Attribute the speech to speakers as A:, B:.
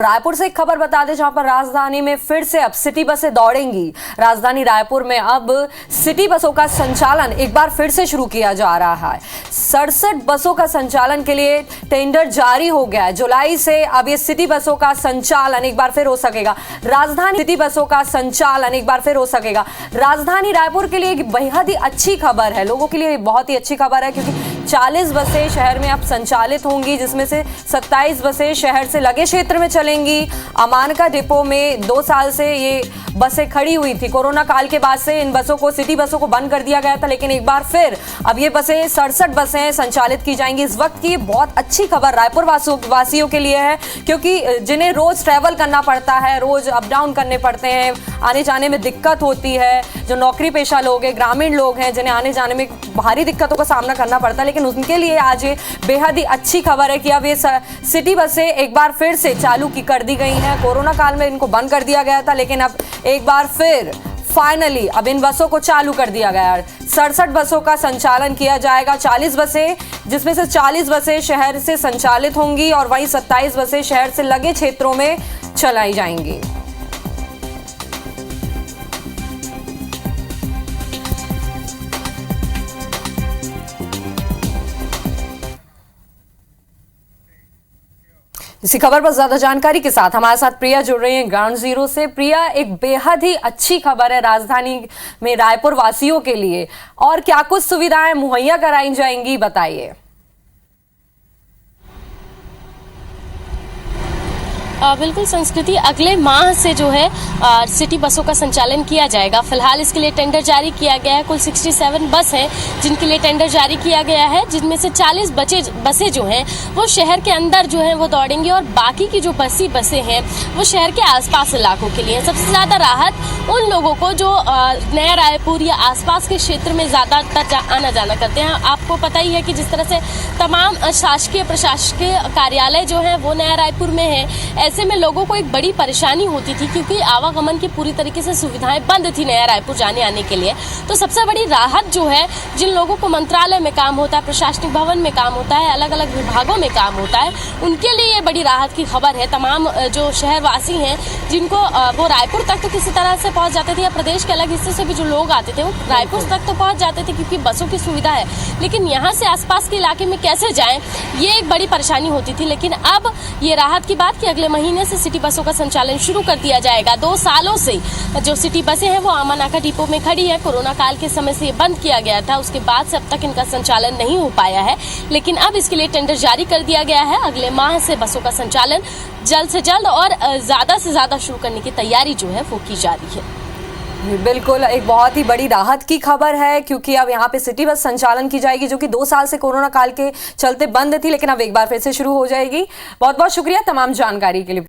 A: रायपुर से एक खबर बता दें, जहां पर राजधानी में फिर से अब सिटी बसें दौड़ेंगी। राजधानी रायपुर में अब सिटी बसों का संचालन एक बार फिर से शुरू किया जा रहा है। 67 बसों का संचालन के लिए टेंडर जारी हो गया है। जुलाई से अब ये सिटी बसों का संचालन एक बार फिर हो सकेगा। राजधानी सिटी बसों का संचालन एक बार फिर हो सकेगा। राजधानी रायपुर के लिए एक बेहद ही अच्छी खबर है, लोगों के लिए बहुत ही अच्छी खबर है, क्योंकि 40 बसें शहर में अब संचालित होंगी, जिसमें से 27 बसें शहर से लगे क्षेत्र में चलेंगी। अमान का डिपो में 2 साल से ये बसें खड़ी हुई थी। कोरोना काल के बाद से इन बसों को, सिटी बसों को बंद कर दिया गया था, लेकिन एक बार फिर अब ये बसें 67 बसें संचालित की जाएंगी। इस वक्त की बहुत अच्छी खबर रायपुर वासियों के लिए है, क्योंकि जिन्हें रोज ट्रैवल करना पड़ता है, रोज अप डाउन करने पड़ते हैं, आने जाने में दिक्कत होती है, जो नौकरी पेशा लोग हैं, ग्रामीण लोग हैं, जिन्हें आने जाने में भारी दिक्कतों का सामना करना पड़ता है, लेकिन उनके लिए आज ये बेहद ही अच्छी खबर है कि अब ये सिटी बसें एक बार फिर से चालू कर दी गई हैं। कोरोना काल में इनको बंद कर दिया गया था, लेकिन अब एक बार फिर फाइनली अब इन बसों को चालू कर दिया गया है। 67 बसों का संचालन किया जाएगा। 40 बसें, जिसमें से 40 बसें शहर से संचालित होंगी और वहीं 27 बसें शहर से लगे क्षेत्रों में चलाई जाएंगी। इसी खबर पर ज्यादा जानकारी के साथ हमारे साथ प्रिया जुड़ रही हैं ग्राउंड जीरो से। प्रिया, एक बेहद ही अच्छी खबर है राजधानी में रायपुर वासियों के लिए, और क्या कुछ सुविधाएं मुहैया कराई जाएंगी, बताइए।
B: बिल्कुल संस्कृति, अगले माह से जो है सिटी बसों का संचालन किया जाएगा। फिलहाल इसके लिए टेंडर जारी किया गया है। कुल 67 बस हैं जिनके लिए टेंडर जारी किया गया है, जिनमें से 40 बसें जो हैं वो शहर के अंदर जो है वो दौड़ेंगी, और बाकी की जो बसें हैं वो शहर के आसपास इलाकों के लिए। सबसे ज़्यादा राहत उन लोगों को जो नया रायपुर या आसपास के क्षेत्र में ज़्यादातर आना जाना करते हैं। आपको पता ही है कि जिस तरह से तमाम शासकीय प्रशासकीय कार्यालय जो है वो नया रायपुर में है, ऐसे में लोगों को एक बड़ी परेशानी होती थी, क्योंकि आवागमन की पूरी तरीके से सुविधाएं बंद थी नया रायपुर जाने आने के लिए। तो सबसे बड़ी राहत जो है, जिन लोगों को मंत्रालय में काम होता है, प्रशासनिक भवन में काम होता है, अलग अलग विभागों में काम होता है, उनके लिए ये बड़ी राहत की खबर है। तमाम जो शहरवासी हैं जिनको वो रायपुर तक तो किसी तरह से पहुंच जाते थे, या प्रदेश के अलग हिस्से से भी जो लोग आते थे वो रायपुर तक तो पहुंच जाते थे क्योंकि बसों की सुविधा है, लेकिन यहाँ से आसपास के इलाके में कैसे जाएं, ये एक बड़ी परेशानी होती थी। लेकिन अब ये राहत की बात कि अगले महीने से सिटी बसों का संचालन शुरू कर दिया जाएगा। 2 सालों से जो सिटी बसें हैं वो अमानाका डिपो में खड़ी है। कोरोना काल के समय से ये बंद किया गया था, उसके बाद से अब तक इनका संचालन नहीं हो पाया है, लेकिन अब इसके लिए टेंडर जारी कर दिया गया है। अगले माह से बसों का संचालन जल्द से जल्द और ज्यादा से ज्यादा शुरू करने की तैयारी जो है वो की जा रही है।
A: बिल्कुल, एक बहुत ही बड़ी राहत की खबर है, क्योंकि अब यहाँ पे सिटी बस संचालन की जाएगी, जो कि 2 साल से कोरोना काल के चलते बंद थी, लेकिन अब एक बार फिर से शुरू हो जाएगी। बहुत बहुत शुक्रिया तमाम जानकारी के लिए।